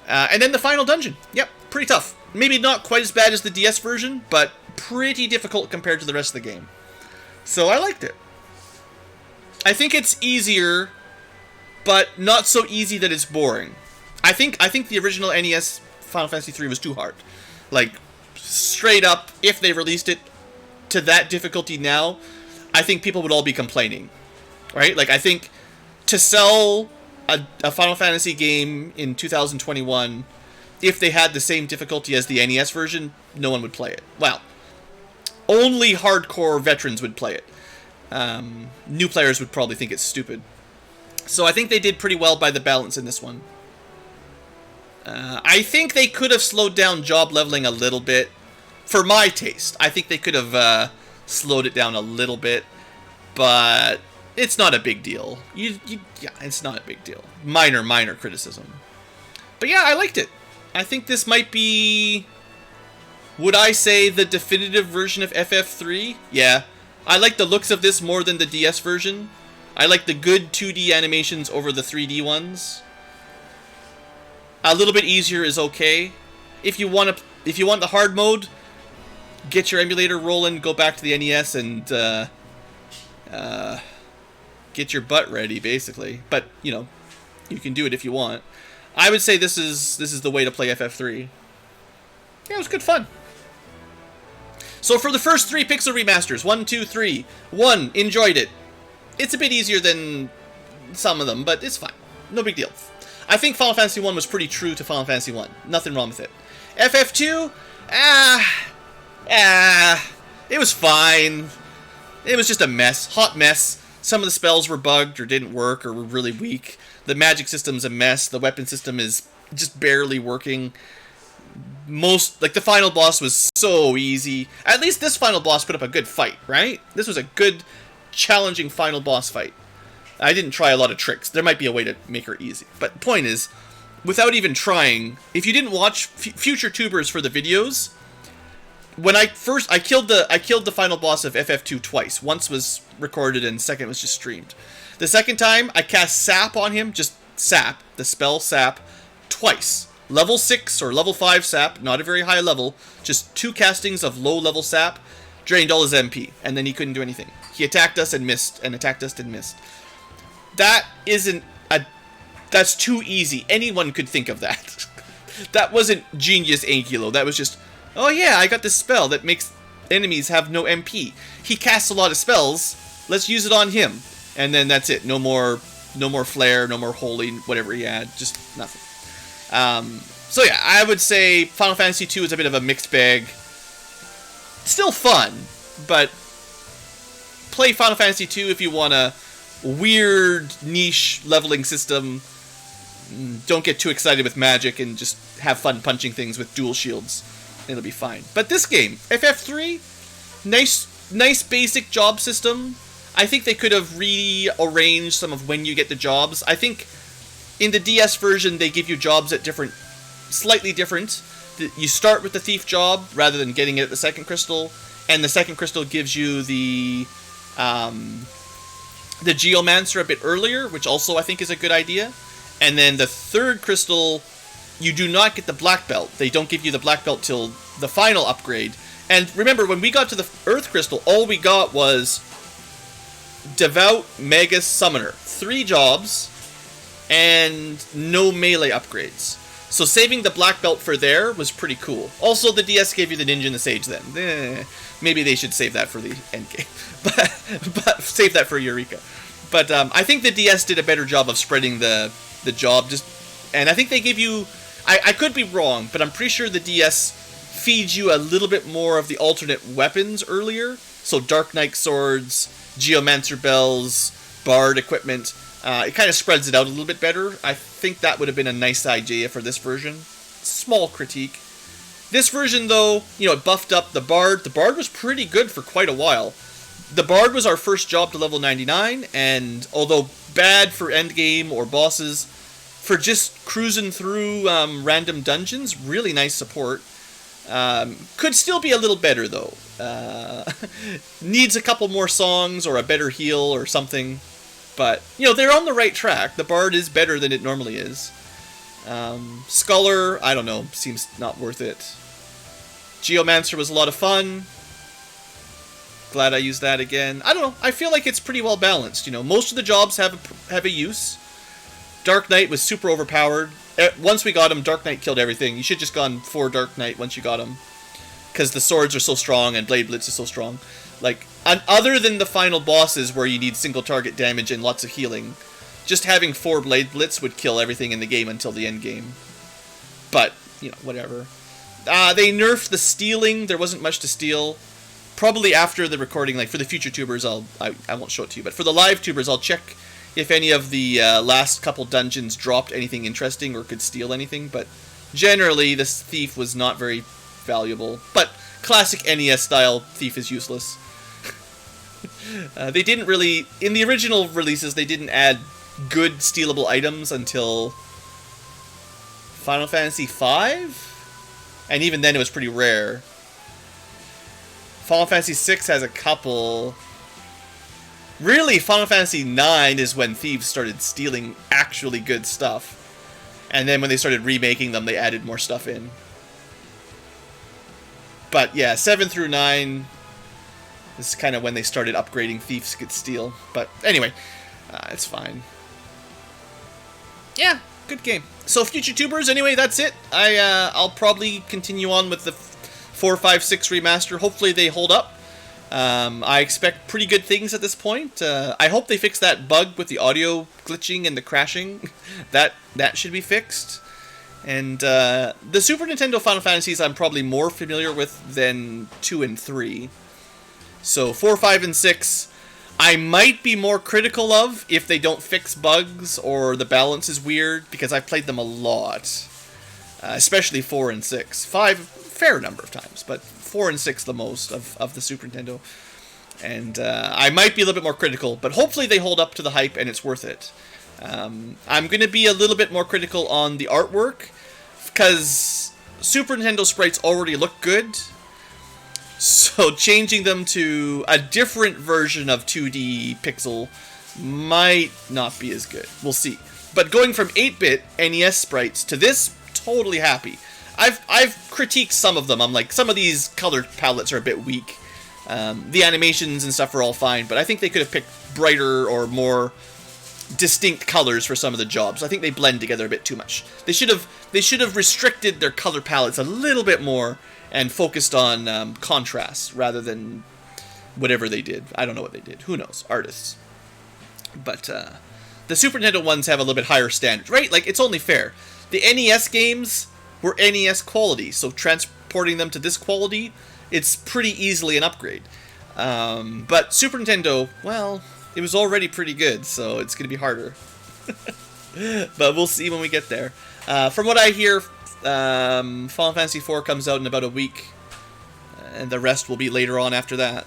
And then the final dungeon. Yep, pretty tough. Maybe not quite as bad as the DS version, but pretty difficult compared to the rest of the game. So I liked it. I think it's easier, but not so easy that it's boring. I think the original NES Final Fantasy III was too hard. Like, straight up, if they released it to that difficulty now, I think people would all be complaining. Right? Like, I think to sell a Final Fantasy game in 2021, if they had the same difficulty as the NES version, no one would play it. Well, only hardcore veterans would play it. New players would probably think it's stupid. So I think they did pretty well by the balance in this one. I think they could have slowed down job leveling a little bit. For my taste, I think they could have slowed it down a little bit. But it's not a big deal. Yeah, it's not a big deal. Minor criticism. But yeah, I liked it. I think this might be, would I say, the definitive version of FF3? Yeah. I like the looks of this more than the DS version. I like the good 2D animations over the 3D ones. A little bit easier is okay. If you want the hard mode, get your emulator rolling, go back to the NES and get your butt ready, basically. But you know, you can do it if you want. I would say this is the way to play FF3. Yeah, it was good fun. So for the first 3 Pixel remasters, 1, 2, 3. 1, enjoyed it. It's a bit easier than some of them, but it's fine. No big deal. I think Final Fantasy 1 was pretty true to Final Fantasy 1. Nothing wrong with it. FF2, it was fine. It was just a mess. Hot mess. Some of the spells were bugged or didn't work or were really weak. The magic system's a mess. The weapon system is just barely working. The final boss was so easy. At least this final boss put up a good fight, right? This was a good, challenging final boss fight. I didn't try a lot of tricks. There might be a way to make her easy. But the point is, without even trying, if you didn't watch future tubers for the videos, when I killed the final boss of FF2 twice. Once was recorded and second was just streamed. The second time, I cast Sap on him, just Sap, the spell Sap, twice. Level 6 or level 5 Sap, not a very high level, just 2 castings of low level Sap, drained all his MP, and then he couldn't do anything. He attacked us and missed, and attacked us and missed. That's too easy. Anyone could think of that. That wasn't genius Ankylo. That was just, oh yeah, I got this spell that makes enemies have no MP. He casts a lot of spells. Let's use it on him. And then that's it. No more flare, no more holy, whatever he had. Just nothing. So yeah, I would say Final Fantasy II is a bit of a mixed bag. Still fun, but play Final Fantasy II if you want a weird niche leveling system. Don't get too excited with magic and just have fun punching things with dual shields. It'll be fine. But this game, FF3, nice basic job system. I think they could have rearranged some of when you get the jobs. I think in the DS version they give you jobs at slightly different. You start with the thief job rather than getting it at the second crystal, and the second crystal gives you the Geomancer a bit earlier, which also I think is a good idea. And then the third crystal, you do not get the black belt. They don't give you the black belt till the final upgrade. And remember, when we got to the Earth crystal, all we got was Devout Magus Summoner. 3 jobs and no melee upgrades. So saving the black belt for there was pretty cool. Also, the DS gave you the Ninja and the Sage then. Maybe they should save that for the endgame. But save that for Eureka. But I think the DS did a better job of spreading the job. And I think they give you... I could be wrong, but I'm pretty sure the DS feeds you a little bit more of the alternate weapons earlier. So Dark Knight swords, Geomancer bells, Bard equipment. It kind of spreads it out a little bit better. I think that would have been a nice idea for this version. Small critique. This version, though, you know, it buffed up the Bard. The Bard was pretty good for quite a while. The Bard was our first job to level 99, and although bad for endgame or bosses, for just cruising through random dungeons, really nice support. Could still be a little better, though. Needs a couple more songs or a better heal or something. But, you know, they're on the right track. The Bard is better than it normally is. Scholar, I don't know, seems not worth it. Geomancer was a lot of fun. Glad I used that again. I don't know, I feel like it's pretty well balanced, you know. Most of the jobs have a use. Dark Knight was super overpowered. Once we got him, Dark Knight killed everything. You should just gone for Dark Knight once you got him. Because the swords are so strong and Blade Blitz is so strong. Like, other than the final bosses where you need single target damage and lots of healing, just having 4 Blade Blitz would kill everything in the game until the end game. But, you know, whatever. They nerfed the stealing. There wasn't much to steal. Probably after the recording, like for the future tubers, I won't show it to you. But for the live tubers, I'll check if any of the last couple dungeons dropped anything interesting or could steal anything. But generally, this thief was not very valuable. But classic NES style thief is useless. They didn't really, in the original releases, they didn't add good stealable items until Final Fantasy V, and even then it was pretty rare. Final Fantasy VI has a couple. Really, Final Fantasy IX is when thieves started stealing actually good stuff, and then when they started remaking them, they added more stuff in. But yeah, 7 through 9 is kind of when they started upgrading thieves could steal. But anyway, it's fine. Yeah, good game. So future tubers, anyway, that's it. I'll probably continue on with the 4, 5, 6 remaster. Hopefully they hold up. I expect pretty good things at this point. I hope they fix that bug with the audio glitching and the crashing. That should be fixed. And the Super Nintendo Final Fantasies I'm probably more familiar with than 2 and 3. So 4, 5, and 6... I might be more critical of if they don't fix bugs or the balance is weird, because I've played them a lot. Especially 4 and 6. 5, fair number of times, but 4 and 6 the most of the Super Nintendo. And I might be a little bit more critical, but hopefully they hold up to the hype and it's worth it. I'm going to be a little bit more critical on the artwork, because Super Nintendo sprites already look good. So changing them to a different version of 2D pixel might not be as good. We'll see. But going from 8-bit NES sprites to this, totally happy. I've critiqued some of them. I'm like, some of these color palettes are a bit weak. The animations and stuff are all fine, but I think they could have picked brighter or more distinct colors for some of the jobs. I think they blend together a bit too much. They should have restricted their color palettes a little bit more and focused on contrast rather than whatever they did. I don't know what they did. Who knows? Artists. But the Super Nintendo ones have a little bit higher standards, right? Like, it's only fair. The NES games were NES quality, so transporting them to this quality, it's pretty easily an upgrade. But Super Nintendo, well, it was already pretty good, so it's going to be harder. But we'll see when we get there. From what I hear, Final Fantasy IV comes out in about a week, and the rest will be later on after that.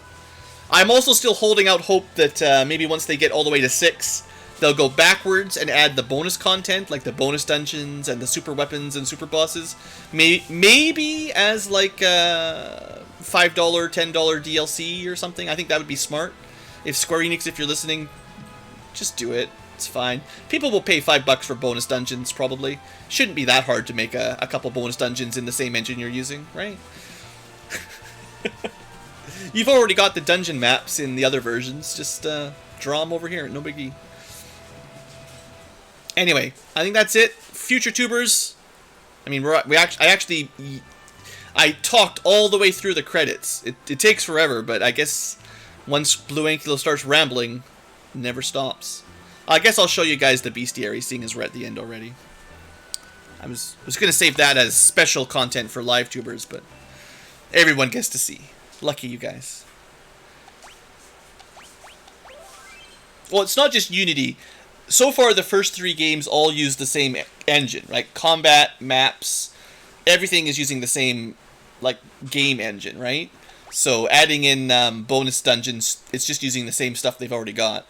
I'm also still holding out hope that maybe once they get all the way to 6, they'll go backwards and add the bonus content, like the bonus dungeons and the super weapons and super bosses. Maybe as like $5, $10 DLC or something. I think that would be smart. If Square Enix, if you're listening, just do it. It's fine. People will pay $5 for bonus dungeons, probably. Shouldn't be that hard to make a couple bonus dungeons in the same engine you're using, right? You've already got the dungeon maps in the other versions. Just draw them over here. No biggie. Anyway, I think that's it. Future tubers. I mean, I talked all the way through the credits. It takes forever, but I guess once Blueankylo starts rambling, it never stops. I guess I'll show you guys the Bestiary, seeing as we're at the end already. I was going to save that as special content for live tubers, but everyone gets to see. Lucky you guys. Well, it's not just Unity. So far, the first 3 games all use the same engine, right? Combat, maps, everything is using the same like game engine, right? So adding in bonus dungeons, it's just using the same stuff they've already got.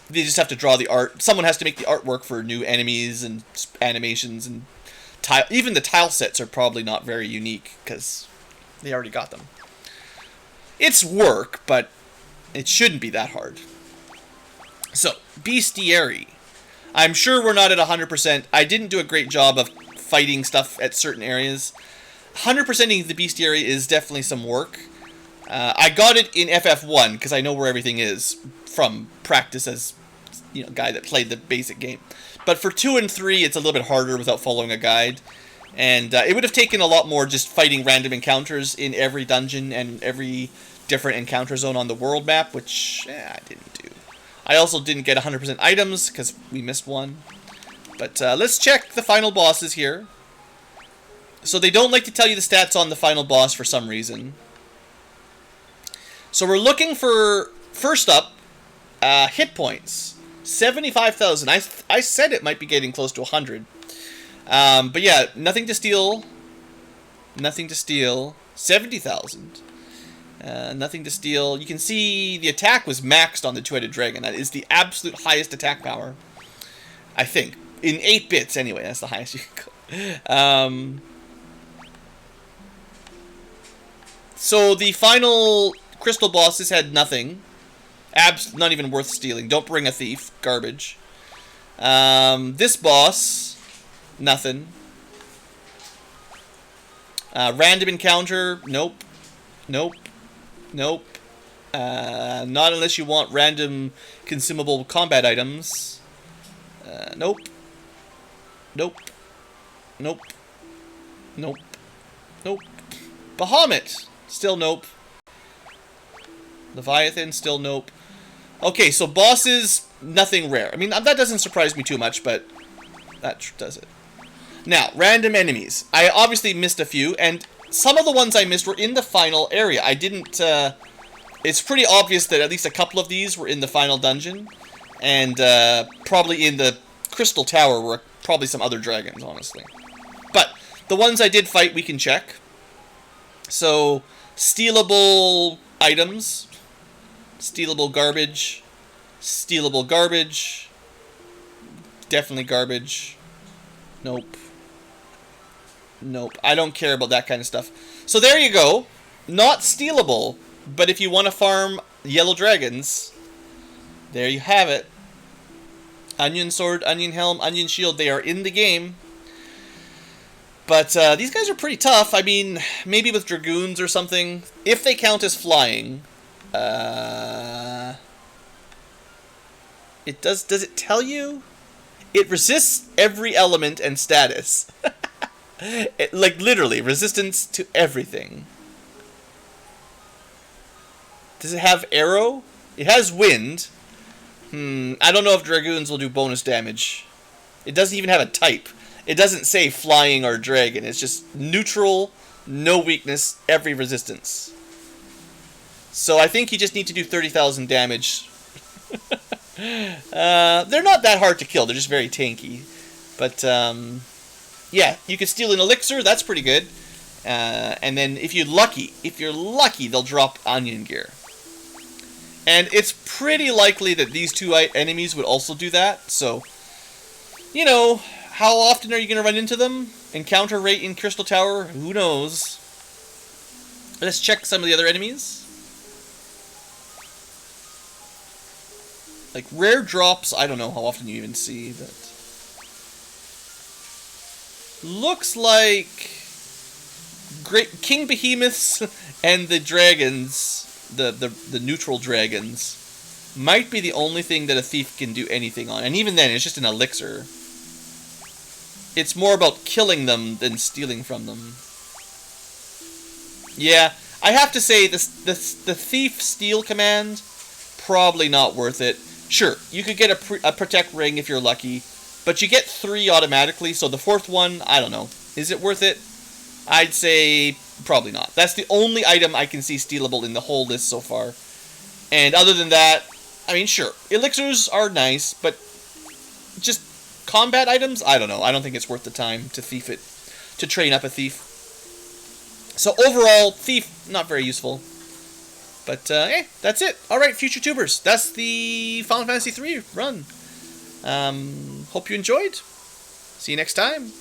They just have to draw the art. Someone has to make the artwork for new enemies and animations and tile. Even the tile sets are probably not very unique because they already got them. It's work, but it shouldn't be that hard. So, Bestiary. I'm sure we're not at 100%. I didn't do a great job of fighting stuff at certain areas. 100%ing the Bestiary is definitely some work. I got it in FF1 because I know where everything is from practice as guy that played the basic game. But for 2 and 3, it's a little bit harder without following a guide. And it would have taken a lot more just fighting random encounters in every dungeon and every different encounter zone on the world map, which I didn't do. I also didn't get 100% items because we missed one. But let's check the final bosses here. So they don't like to tell you the stats on the final boss for some reason. So we're looking for, first up, hit points. 75,000. I said it might be getting close to 100. But yeah, nothing to steal. Nothing to steal. 70,000. Nothing to steal. You can see the attack was maxed on the two-headed dragon. That is the absolute highest attack power. I think. In 8 bits, anyway. That's the highest you can go. So the final crystal bosses had nothing. Not even worth stealing. Don't bring a thief. Garbage. This boss, nothing. Random encounter, nope. Nope. Nope. Not unless you want random consumable combat items. Nope. Nope. Nope. Nope. Nope. Bahamut, still nope. Leviathan, still nope. Okay, so bosses, nothing rare. I mean, that doesn't surprise me too much, but that does it. Now, random enemies. I obviously missed a few, and some of the ones I missed were in the final area. I didn't, it's pretty obvious that at least a couple of these were in the final dungeon, and probably in the Crystal Tower were probably some other dragons, honestly. But the ones I did fight, we can check. So, stealable items. Stealable garbage. Stealable garbage. Definitely garbage. Nope. Nope. I don't care about that kind of stuff. So there you go. Not stealable, but if you want to farm yellow dragons, there you have it. Onion sword, onion helm, onion shield, they are in the game. But these guys are pretty tough. I mean, maybe with dragoons or something. If they count as flying. It does it tell you? It resists every element and status. Like, literally, resistance to everything. Does it have arrow? It has wind. I don't know if dragoons will do bonus damage. It doesn't even have a type. It doesn't say flying or dragon. It's just neutral, no weakness, every resistance. So I think you just need to do 30,000 damage. They're not that hard to kill. They're just very tanky. But, yeah, you can steal an elixir. That's pretty good. And then if you're lucky, they'll drop onion gear. And it's pretty likely that these two enemies would also do that. So, you know, how often are you going to run into them? Encounter rate in Crystal Tower? Who knows? Let's check some of the other enemies. Like, rare drops, I don't know how often you even see, but... Looks like... Great King Behemoths and the dragons, the neutral dragons, might be the only thing that a thief can do anything on. And even then, it's just an elixir. It's more about killing them than stealing from them. Yeah, I have to say, the thief steal command, probably not worth it. Sure, you could get a protect ring if you're lucky, but you get 3 automatically, so the 4th one, I don't know. Is it worth it? I'd say probably not. That's the only item I can see stealable in the whole list so far. And other than that, I mean, sure, elixirs are nice, but just combat items? I don't know. I don't think it's worth the time to thief it, to train up a thief. So overall, Thief, not very useful. But, hey, that's it. Alright, future tubers. That's the Final Fantasy III run. Hope you enjoyed. See you next time.